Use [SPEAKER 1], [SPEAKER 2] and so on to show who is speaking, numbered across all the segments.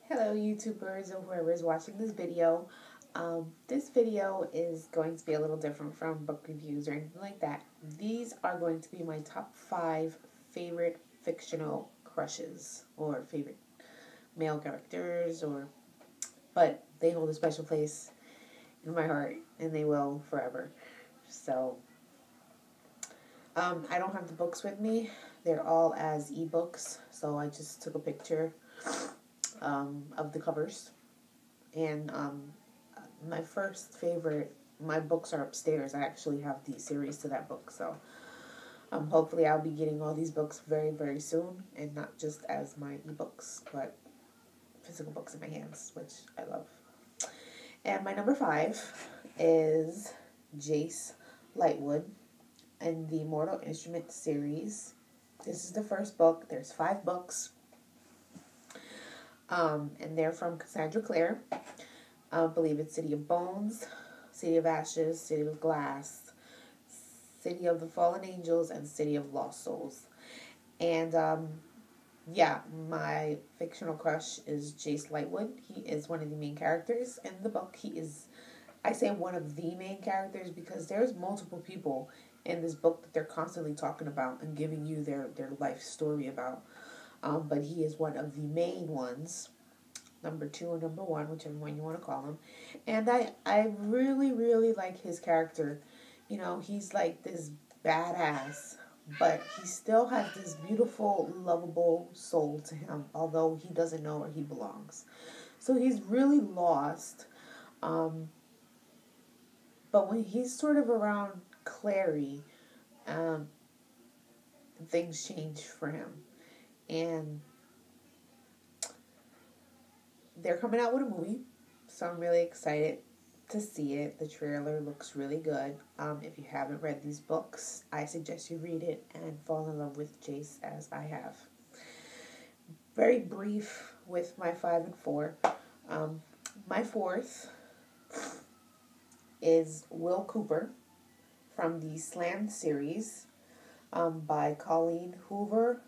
[SPEAKER 1] Hello YouTubers or whoever is watching this video. This video is going to be a little different from book reviews or anything like that. These are going to be my top 5 favorite fictional crushes or favorite male characters, but they hold a special place in my heart and they will forever. So I don't have the books with me. They're all as ebooks, so I just took a picture of the covers. And my first favorite, my books are upstairs. I actually have the series to that book, so hopefully I'll be getting all these books very, very soon, and not just as my ebooks, but physical books in my hands, which I love. And my number 5 is Jace Lightwood in the Mortal Instruments series. This is the first book. There's 5 books. And they're from Cassandra Clare. I believe it's City of Bones, City of Ashes, City of Glass, City of the Fallen Angels, and City of Lost Souls. And yeah, my fictional crush is Jace Lightwood. He is one of the main characters in the book. He is, I say one of the main characters because there's multiple people in this book that they're constantly talking about and giving you their life story about. But he is one of the main ones, number 2 or number 1, whichever one you want to call him. And I really, really like his character. You know, he's like this badass, but he still has this beautiful, lovable soul to him, although he doesn't know where he belongs. So he's really lost. But when he's sort of around Clary, things change for him. And they're coming out with a movie, so I'm really excited to see it. The trailer looks really good. If you haven't read these books, I suggest you read it and fall in love with Jace as I have. Very brief with my 5 and 4. My 4th is Will Cooper from the Slam series by Colleen Hoover.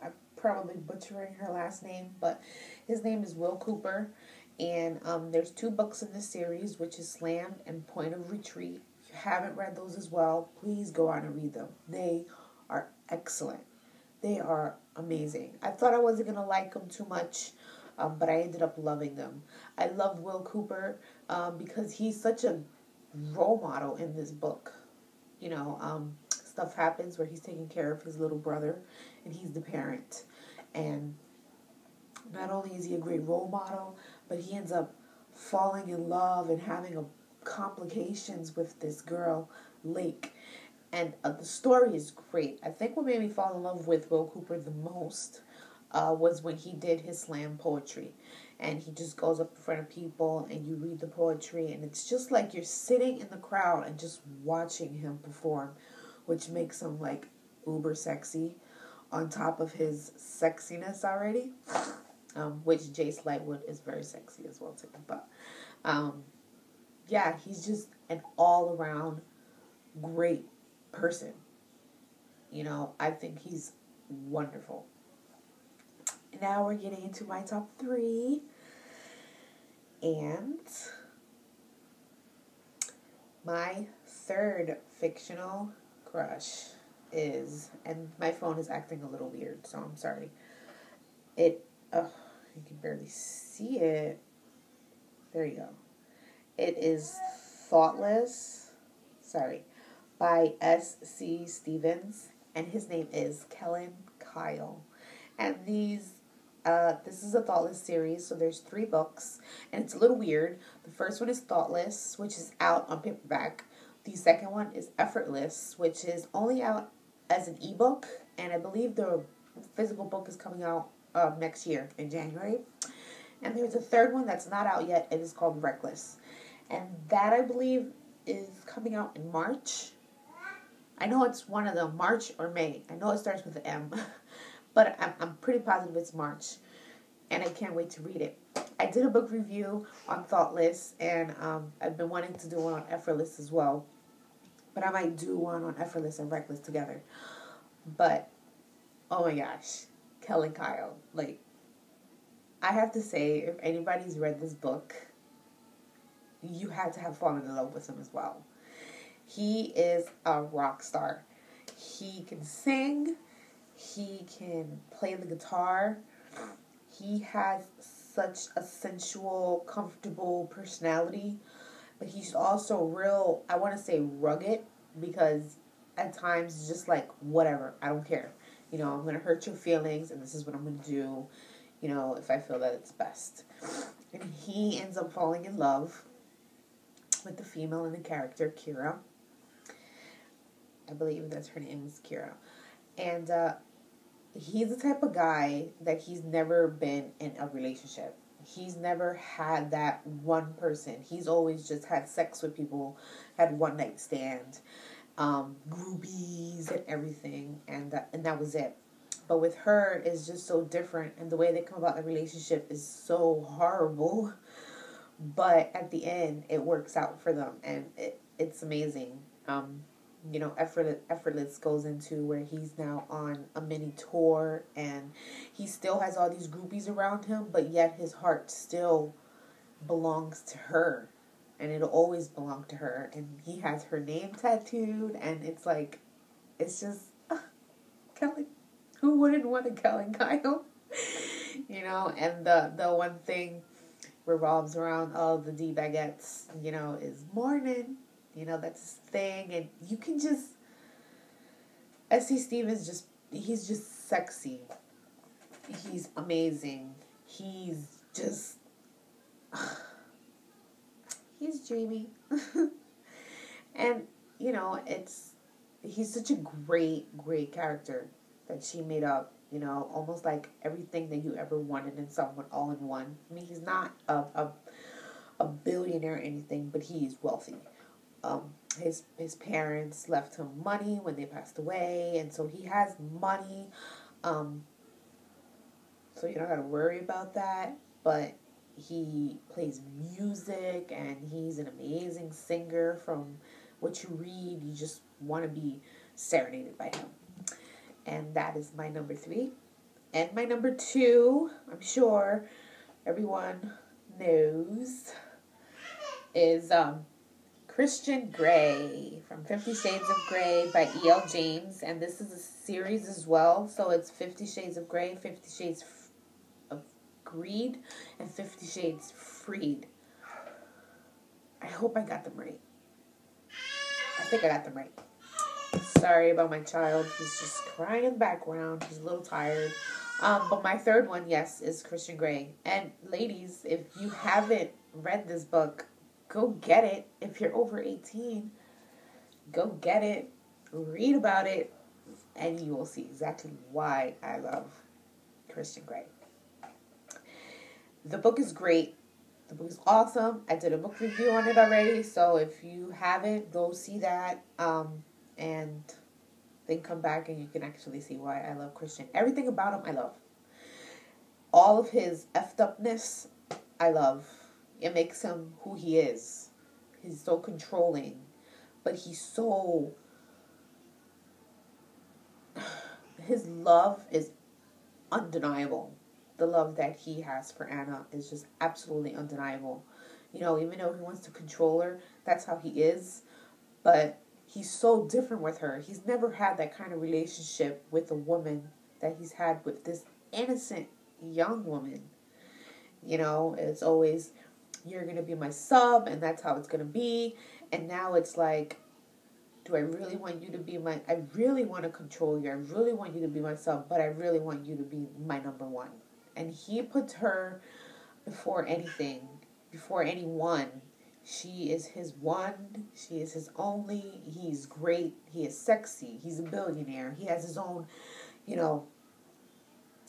[SPEAKER 1] I'm probably butchering her last name, but his name is Will Cooper. And there's 2 books in this series, which is Slam and Point of Retreat. If you haven't read those as well, please go out and read them. They are excellent. They are amazing. I thought I wasn't going to like them too much, but I ended up loving them. I love Will Cooper because he's such a role model in this book. You know, stuff happens where he's taking care of his little brother, and he's the parent. And not only is he a great role model, but he ends up falling in love and having complications with this girl, Lake. And the story is great. I think what made me fall in love with Will Cooper the most was when he did his slam poetry. And he just goes up in front of people and you read the poetry, and it's just like you're sitting in the crowd and just watching him perform, which makes him like uber sexy on top of his sexiness already. Which Jace Lightwood is very sexy as well too. But yeah, he's just an all-around great person. You know, I think he's wonderful. Now we're getting into my top 3. And my 3rd fictional crush is, and my phone is acting a little weird, so I'm sorry. You can barely see it. There you go. It is Thoughtless, by S.C. Stevens, and his name is Kellan Kyle. And this is a Thoughtless series, so there's 3 books, and it's a little weird. The first one is Thoughtless, which is out on paperback. The second one is Effortless, which is only out as an ebook, and I believe the physical book is coming out next year in January. And there's a third one that's not out yet. It is called Reckless, and that I believe is coming out in March. I know it's one of them, March or May. I know it starts with an M, but I'm pretty positive it's March, and I can't wait to read it. I did a book review on Thoughtless, and I've been wanting to do one on Effortless as well, but I might do one on Effortless and Reckless together. But oh my gosh, Kellan Kyle, like I have to say, if anybody's read this book, you had to have fallen in love with him as well. He is a rock star. He can sing. He can play the guitar. He has such a sensual, comfortable personality. But he's also real, I want to say rugged, because at times it's just like, whatever, I don't care. You know, I'm going to hurt your feelings, and this is what I'm going to do, you know, if I feel that it's best. And he ends up falling in love with the female in the character, Kira. I believe that's her name is Kira. And he's the type of guy that he's never been in a relationship. He's never had that one person. He's always just had sex with people, had one night stand, groupies and everything, and that was it. But with her, it's just so different, and the way they come about the relationship is so horrible. But at the end, it works out for them, and it's amazing. You know, Effortless goes into where he's now on a mini tour, and he still has all these groupies around him, but yet his heart still belongs to her, and it'll always belong to her, and he has her name tattooed, and it's like, it's just, Kellan, who wouldn't want a Kellan Kyle? You know, and the one thing revolves around all the D baguettes, you know, is morning. You know, that's his thing. And you can just, S.C. Stevens he's just sexy. He's amazing. He's just, he's dreamy. And, you know, he's such a great, great character that she made up. You know, almost like everything that you ever wanted in someone all in one. I mean, he's not a billionaire or anything, but he's wealthy. His parents left him money when they passed away, and so he has money. So you don't got to worry about that. But he plays music, and he's an amazing singer. From what you read, you just want to be serenaded by him. And that is my number 3. And my number 2, I'm sure everyone knows, is Christian Grey from 50 Shades of Grey by E.L. James. And this is a series as well. So it's 50 Shades of Grey, 50 Shades of Greed, and 50 Shades Freed. I hope I got them right. I think I got them right. Sorry about my child. He's just crying in the background. He's a little tired. But my third one, yes, is Christian Grey. And ladies, if you haven't read this book, go get it. If you're over 18, go get it. Read about it. And you will see exactly why I love Christian Grey. The book is great. The book is awesome. I did a book review on it already. So if you haven't, go see that. And then come back and you can actually see why I love Christian. Everything about him, I love. All of his effed upness, I love. It makes him who he is. He's so controlling. But he's so... His love is undeniable. The love that he has for Anna is just absolutely undeniable. You know, even though he wants to control her, that's how he is. But he's so different with her. He's never had that kind of relationship with a woman that he's had with this innocent young woman. You know, it's always, you're going to be my sub, and that's how it's going to be. And now it's like, do I really want you to be I really want to control you. I really want you to be my sub, but I really want you to be my number one. And he puts her before anything, before anyone. She is his one. She is his only. He's great. He is sexy. He's a billionaire. He has his own, you know,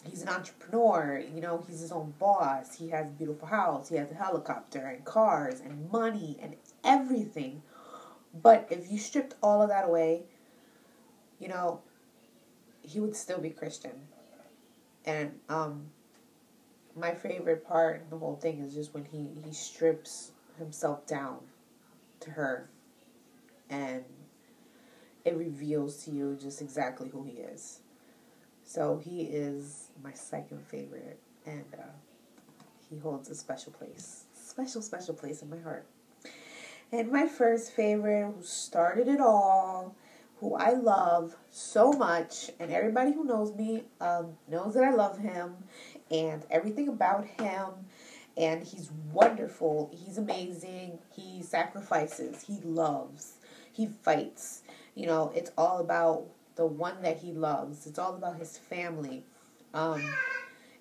[SPEAKER 1] he's an entrepreneur. You know, he's his own boss. He has a beautiful house. He has a helicopter and cars and money and everything. But if you stripped all of that away, you know, he would still be Christian. And my favorite part in the whole thing is just when he strips himself down to her, and it reveals to you just exactly who he is. So he is my second favorite, and he holds a special place. Special place in my heart. And my first favorite, who started it all, who I love so much, and everybody who knows me knows that I love him and everything about him. And he's wonderful. He's amazing. He sacrifices. He loves. He fights. You know, it's all about the one that he loves. It's all about his family. And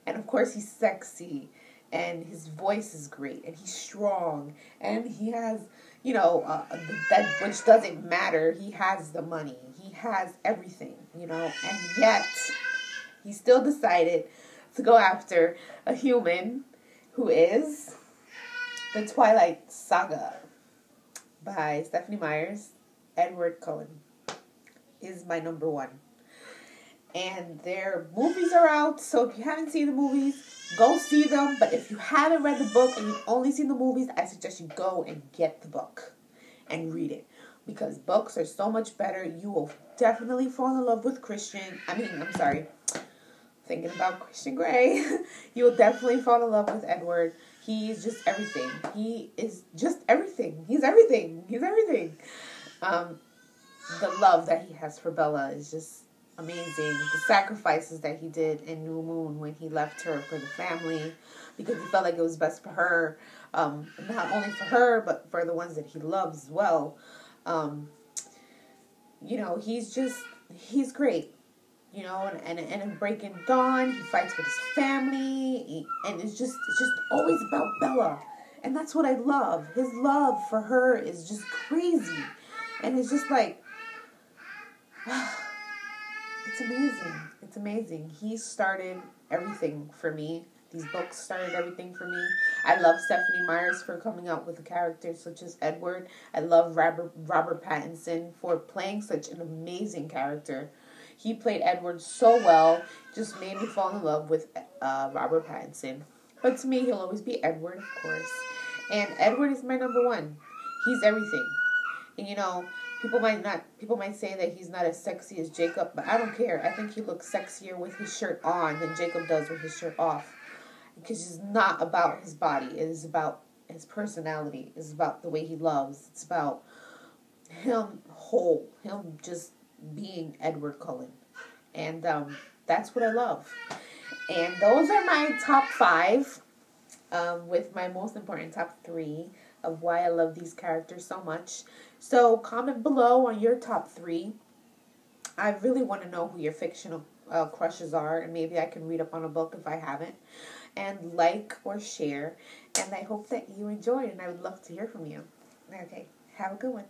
[SPEAKER 1] of course, he's sexy. And his voice is great. And he's strong. And he has, you know, that which doesn't matter. He has the money. He has everything, you know. And yet, he still decided to go after a human who is The Twilight Saga by Stephanie Meyers. Edward Cullen is my number one. And their movies are out, so if you haven't seen the movies, go see them. But if you haven't read the book and you've only seen the movies, I suggest you go and get the book and read it. Because books are so much better. You will definitely fall in love with thinking about Christian Grey. You will definitely fall in love with Edward. He's just everything. He is just everything. He's everything. He's everything. The love that he has for Bella is just amazing. The sacrifices that he did in New Moon when he left her for the family, because he felt like it was best for her, not only for her, but for the ones that he loves as well. You know, he's great. You know, and in Breaking Dawn, he fights with his family, and it's just always about Bella. And that's what I love. His love for her is just crazy. And it's just like, it's amazing. It's amazing. He started everything for me. These books started everything for me. I love Stephanie Meyers for coming out with a character such as Edward. I love Robert Pattinson for playing such an amazing character. He played Edward so well, just made me fall in love with Robert Pattinson. But to me, he'll always be Edward, of course. And Edward is my number one. He's everything. And you know, people might say that he's not as sexy as Jacob, but I don't care. I think he looks sexier with his shirt on than Jacob does with his shirt off. Because it's not about his body. It is about his personality. It's about the way he loves. It's about him whole. Him just being Edward Cullen. And that's what I love. And those are my top 5, with my most important top 3 of why I love these characters so much. So comment below on your top 3. I really want to know who your fictional crushes are, and maybe I can read up on a book if I haven't. And like or share. And I hope that you enjoyed, and I would love to hear from you. Okay, have a good one.